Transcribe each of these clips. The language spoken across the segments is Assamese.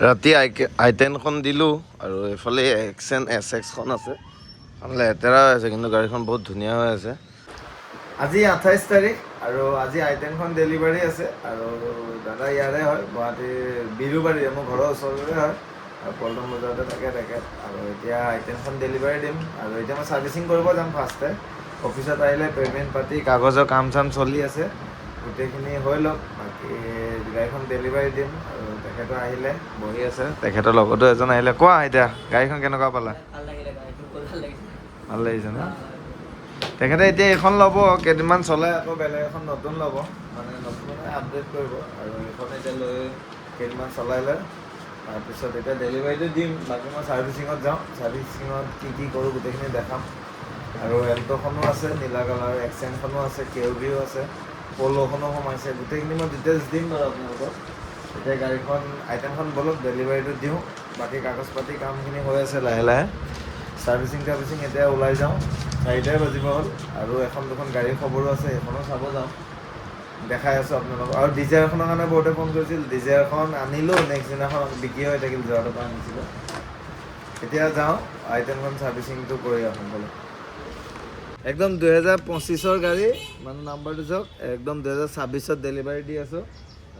ৰাতি i10খন দিলোঁ আৰু এইফালে এক্সেন SX আছে। লেতেৰা হৈ আছে কিন্তু গাড়ীখন বহুত ধুনীয়া হৈ আছে। আজি 28 তাৰিখ আৰু আজি i10খন ডেলিভাৰী আছে আৰু দাদা ইয়াৰে হয়, গুৱাহাটীৰ বিৰুবাৰী, মোৰ ঘৰৰ ওচৰৰে হয় আৰু পল্টন বজাৰতে থাকে তেখেত। আৰু এতিয়া i10খন ডেলিভাৰী দিম আৰু এতিয়া মই ছাৰ্ভিচিং কৰিব যাম ফাৰ্ষ্টে। অফিচত আহিলে পে'মেণ্ট পাতি কাগজৰ কাম চাম চলি আছে, গোটেইখিনি হৈ লওক, বাকী গাড়ীখন ডেলিভাৰী দিম আৰু তেখেতৰ আহিলে বহি আছে, তেখেতৰ লগতো এজন আহিলে। কোৱা এতিয়া গাড়ীখন কেনেকুৱা পালা? ভাল লাগিছে ন? তেখেতে এতিয়া এইখন ল'ব, কেইদিনমান চলাই আকৌ বেলেগ এখন নতুন ল'ব, মানে নতুন মানে আপডেট কৰিব আৰু এইখন এতিয়া লৈ কেইদিনমান চলাই লয়, তাৰপিছত এতিয়া ডেলিভাৰীটো দিম। বাকী মই ছাৰ্ভিচিঙত যাওঁ, ছাৰ্ভিচিঙত কি কৰোঁ গোটেইখিনি দেখাম। আৰু এল্ট'খনো আছে নীলা কালাৰ, এক্সেনখনো আছে, কেউবিও আছে, পল'খনো সোমাইছে, গোটেইখিনি মই ডিটেইলছ দিম বাৰু আপোনালোকক। এতিয়া গাড়ীখন i10খন বলক ডেলিভাৰীটো দিওঁ, বাকী কাগজ পাতি কামখিনি হৈ আছে লাহে লাহে। ছাৰ্ভিচিং এতিয়া ওলাই যাওঁ, 4টাই বাজিব হ'ল আৰু এখন দুখন গাড়ীৰ খবৰো আছে, সেইখনো চাব যাওঁ, দেখাই আছোঁ আপোনালোকক। আৰু ডিজায়াৰখনৰ কাৰণে বহুতে ফোন কৰিছিল, ডিজায়াৰখন আনিলোঁ, নেক্সট দিনাখন বিক্ৰী হৈ থাকিল, যোৱাটোৰ পৰা আনিছিলোঁ। এতিয়া যাওঁ i10খন ছাৰ্ভিচিংটো কৰি আহোঁ বোলো। একদম 2025ৰ গাড়ী, মানে নাম্বাৰটো চাওক, একদম 2026ত ডেলিভাৰী দি আছোঁ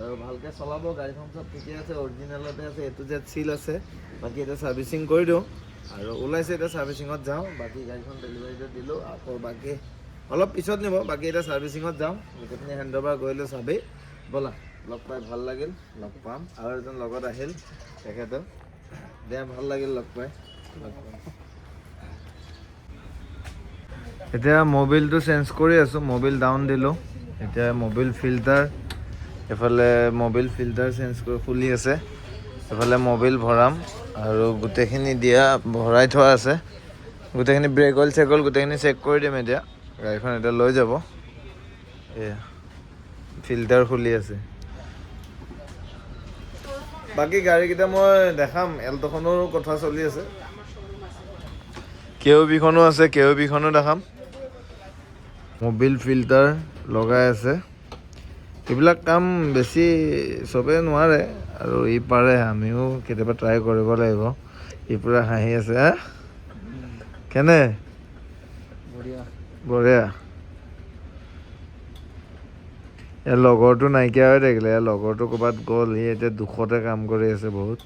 আৰু ভালকৈ চলাব। গাড়ীখন চব ঠিকে আছে, অৰিজিনেলতে আছে, A to Z চিল আছে। বাকী এতিয়া ছাৰ্ভিচিং কৰি দিওঁ আৰু ওলাইছে, এতিয়া ছাৰ্ভিচিঙত যাওঁ। বাকী গাড়ীখন ডেলিভাৰীটো দিলোঁ, আকৌ বাকী অলপ পিছত নিব, বাকী এতিয়া ছাৰ্ভিচিঙত যাওঁ, গোটেইখিনি হেণ্ড অভাৰ কৰিলোঁ চাবেই। ব'লা, লগ পাই ভাল লাগিল, লগ পাম। আৰু এজন লগত আহিল তেখেতৰ, দে ভাল লাগিল লগ পাই। এতিয়া মবিলটো চেঞ্জ কৰি আছোঁ, মবিল ডাউন দিলোঁ, এতিয়া মবিল ফিল্টাৰ, এফালে মবিল ফিল্টাৰ চেঞ্জ কৰি খুলি আছে, এফালে মবিল ভৰাম আৰু গোটেইখিনি দিয়া ভৰাই থোৱা আছে, গোটেইখিনি ব্ৰেক অইল চেক অইল গোটেইখিনি চেক কৰি দিম। এতিয়া গাড়ীখন এতিয়া লৈ যাব, এয়া ফিল্টাৰ খুলি আছে। বাকী গাড়ীকেইটা মই দেখাম, এল্ট'খনৰো কথা চলি আছে, কেউবিখনো আছে, কেউবিখনো দেখাম। মবিল ফিল্টাৰ লগাই আছে, এইবিলাক কাম বেছি চবেই নোৱাৰে আৰু ই পাৰে, আমিও কেতিয়াবা ট্ৰাই কৰিব লাগিব। ই পূৰা হাঁহি আছে, হা কেনে বঢ়িয়া। ইয়াৰ লগৰটো নাইকিয়া হৈ থাকিলে, ইয়াৰ লগৰটো ক'ৰবাত গ'ল, সি এতিয়া দুখতে কাম কৰি আছে বহুত।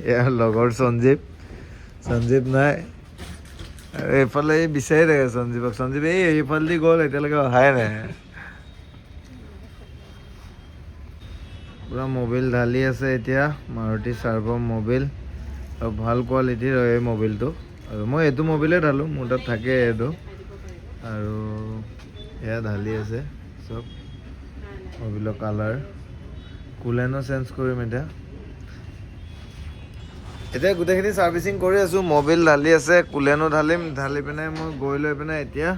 ইয়াৰ লগৰ সঞ্জীৱ নাই, আৰু এইফালে এই বিচাৰি থাকে সঞ্জীৱক, সঞ্জীৱ এইফালেদি গ'ল, এতিয়ালৈকে অহাই নাই। পূৰা মবিল ঢালি আছে এতিয়া, মাৰুতি চাৰ্ভ' মবিল, আৰু ভাল কোৱালিটিৰ হয় এই মবিলটো, আৰু মই এইটো মবিলেই ঢালোঁ, মোৰ তাত থাকে এইটো। আৰু এয়া ঢালি আছে চব মবিলৰ কালাৰ, কুলেনো চেঞ্জ কৰিম এতিয়া গোটেইখিনি ছাৰ্ভিচিং কৰি আছোঁ, মবিল ঢালি আছে, কুলেনো ঢালিম, ঢালি পিনে মই গৈ লৈ পিনে এতিয়া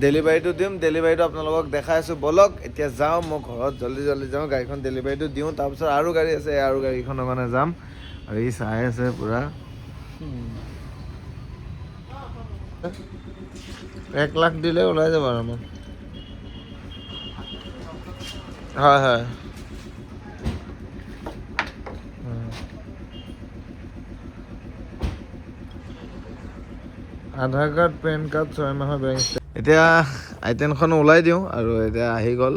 ডেলিভাৰীটো দিম। ডেলিভাৰীটো আপোনালোকক দেখাই আছোঁ, ব'লক এতিয়া যাওঁ, মই ঘৰত জল্দি যাওঁ, গাড়ীখন ডেলিভাৰীটো দিওঁ, তাৰপিছত আৰু গাড়ী আছে, আৰু গাড়ীখনৰ কাৰণে যাম। আৰু ই চাই আছে পূৰা, 1 লাখ দিলে ওলাই যাব আৰু মোৰ। হয় আধাৰ কাৰ্ড, পেন কাৰ্ড, 6 মাহৰ বেংক। এতিয়া i10খন ওলাই দিওঁ আৰু এতিয়া আহি গ'ল,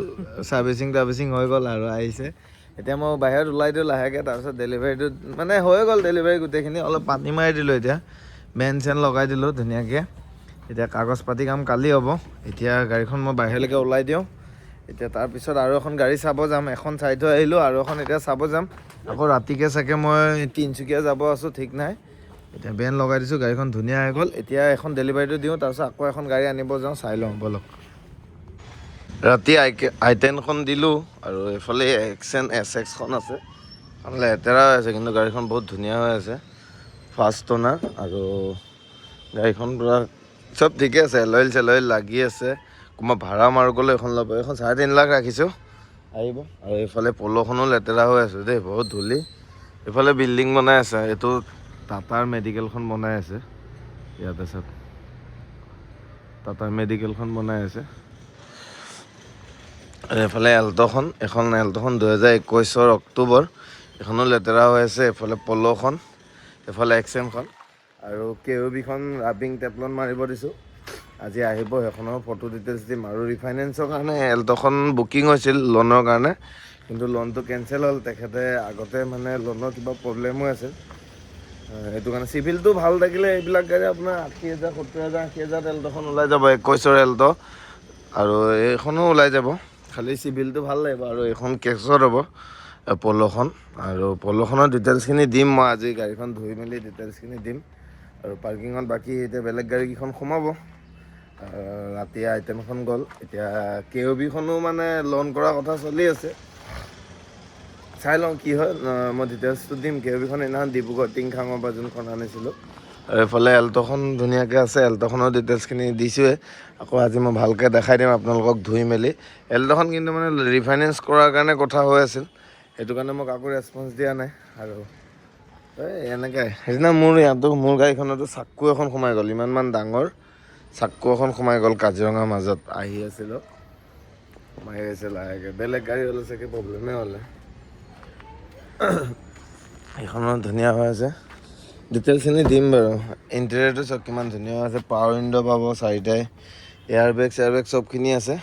ছাৰ্ভিচিং হৈ গ'ল আৰু আহিছে। এতিয়া মই বাহিৰত ওলাই দিওঁ লাহেকৈ, তাৰপিছত ডেলিভাৰীটো মানে হৈ গ'ল, ডেলিভাৰী গোটেইখিনি। অলপ পানী মাৰি দিলোঁ, এতিয়া বেন চেন লগাই দিলোঁ ধুনীয়াকৈ। এতিয়া কাগজ পাতি কাম কালি হ'ব। এতিয়া গাড়ীখন মই বাহিৰলৈকে ওলাই দিওঁ, এতিয়া তাৰপিছত আৰু এখন গাড়ী চাব যাম। এখন চাই থৈ আহিলোঁ, আৰু এখন এতিয়া চাব যাম। আকৌ ৰাতিকৈ চাগে মই তিনিচুকীয়া যাব আছোঁ, ঠিক নাই। এতিয়া বেন লগাই দিছোঁ, গাড়ীখন ধুনীয়া হৈ গ'ল। এতিয়া এখন ডেলিভাৰীটো দিওঁ, তাৰপিছত আকৌ এখন গাড়ী আনিব যাওঁ, চাই লওঁ ব'লক। ৰাতি i10খন দিলোঁ আৰু এইফালে এক্সেন SXখন আছে, লেতেৰা হৈ আছে কিন্তু গাড়ীখন বহুত ধুনীয়া হৈ আছে, ফাষ্ট অনাৰ। আৰু গাড়ীখন পূৰা চব ঠিকে আছে, এলইল লাগি আছে। কোনোবা ভাড়া মাৰো গ'লে এইখন ল'ব, এইখন 3.5 লাখ ৰাখিছোঁ, আহিব। আৰু এইফালে পল'খনো লেতেৰা হৈ আছে দেই, বহুত ধূলি। এইফালে বিল্ডিং বনাই আছে, এইটো টাটাৰ মেডিকেলখন বনাই আছে, ইয়াতে চাওক, টাটাৰ মেডিকেলখন বনাই আছে। আৰু এইফালে এল্ট'খন 2021 অক্টোবৰ, এইখনো লেতেৰা হৈ আছে, এইফালে পল'খন, এইফালে এক্সেনখন আৰু KOBখন ৰাবিং টেপলন মাৰিব দিছোঁ। আজি আহিব, সেইখনৰ ফটো ডিটেইলছ দিম। আৰু ৰিফাইনেন্সৰ কাৰণে এল্ট'খন বুকিং হৈছিল লোনৰ কাৰণে, কিন্তু লোনটো কেঞ্চেল হ'ল। তেখেতে আগতে মানে লোনৰ কিবা প্ৰব্লেমো আছিল, সেইটো কাৰণে চিভিলটো ভাল থাকিলে এইবিলাক গাড়ী আপোনাৰ 80,000, 70,000, 80,000 এল্ট'খন ওলাই যাব, 21ৰ এল্ট'। আৰু এইখনো ওলাই যাব, খালি চিভিলটো ভাল লাগিব। আৰু এইখন কেছত হ'ব পল'খন, আৰু পল'খনৰ ডিটেইলছখিনি দিম মই আজি, গাড়ীখন ধুই মেলি ডিটেইলছখিনি দিম। আৰু পাৰ্কিঙত বাকী এতিয়া বেলেগ গাড়ীকেইখন সোমাব। ৰাতি আইটেম এখন গ'ল, এতিয়া KOBখনো মানে লোন কৰাৰ কথা চলি আছে, চাই লওঁ কি হয়। মই ডিটেইলছটো দিম। KOBখন সেইদিনাখন ডিব্ৰুগড় টিংখাঙৰ পৰা যোনখন আনিছিলোঁ। আৰু এইফালে এল্ট'খন ধুনীয়াকৈ আছে, এল্ট'খনৰ ডিটেইলছখিনি দিছোঁৱে। আকৌ আজি মই ভালকৈ দেখাই দিম আপোনালোকক ধুই মেলি। এল্ট'খন কিন্তু মানে ৰিফাইনেন্স কৰাৰ কাৰণে কথা হৈ আছিল, সেইটো কাৰণে মই কাকো ৰেচপন্স দিয়া নাই। আৰু এনেকৈ সেইদিনা মোৰ গাড়ীখনতো চাক্কু এখন সোমাই গ'ল, ইমানমান ডাঙৰ চাক্কু এখন সোমাই গ'ল কাজিৰঙাৰ মাজত। আহি আছিলোঁ, সোমাই গৈছে লাহেকৈ, বেলেগ গাড়ী হ'লে চাগে প্ৰব্লেমেই হ'লে। এইখনো ধুনীয়া হৈ আছে, ডিটেইলছখিনি দিম বাৰু। ইণ্টেৰিয়ৰটো চব কিমান ধুনীয়া হৈ আছে, পাৱাৰ উইণ্ড' পাব 4টাই, এয়াৰ বেগ চবখিনি আছে,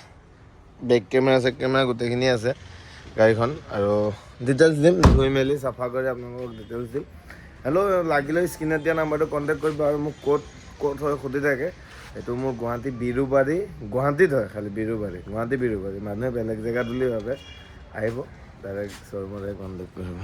বেক কেমেৰা গোটেইখিনি আছে গাড়ীখন। আৰু ডিটেইলছ দিম, ধুই মেলি চাফা কৰি আপোনালোকক ডিটেইলছ দিম। হেল্ল', লাগিলে স্ক্ৰীণত দিয়া নাম্বাৰটো কণ্টেক্ট কৰিব। আৰু মোক ক'ত হয় সুধি থাকে, এইটো মোৰ গুৱাহাটী বিৰুবাৰী, গুৱাহাটীত হয়, খালি গুৱাহাটী বিৰুবাৰী। মানুহে বেলেগ জেগাত বুলি ভাবে, আহিব ডাইৰেক্ট শ্ব'ৰুমতে কণ্টেক্ট কৰিব।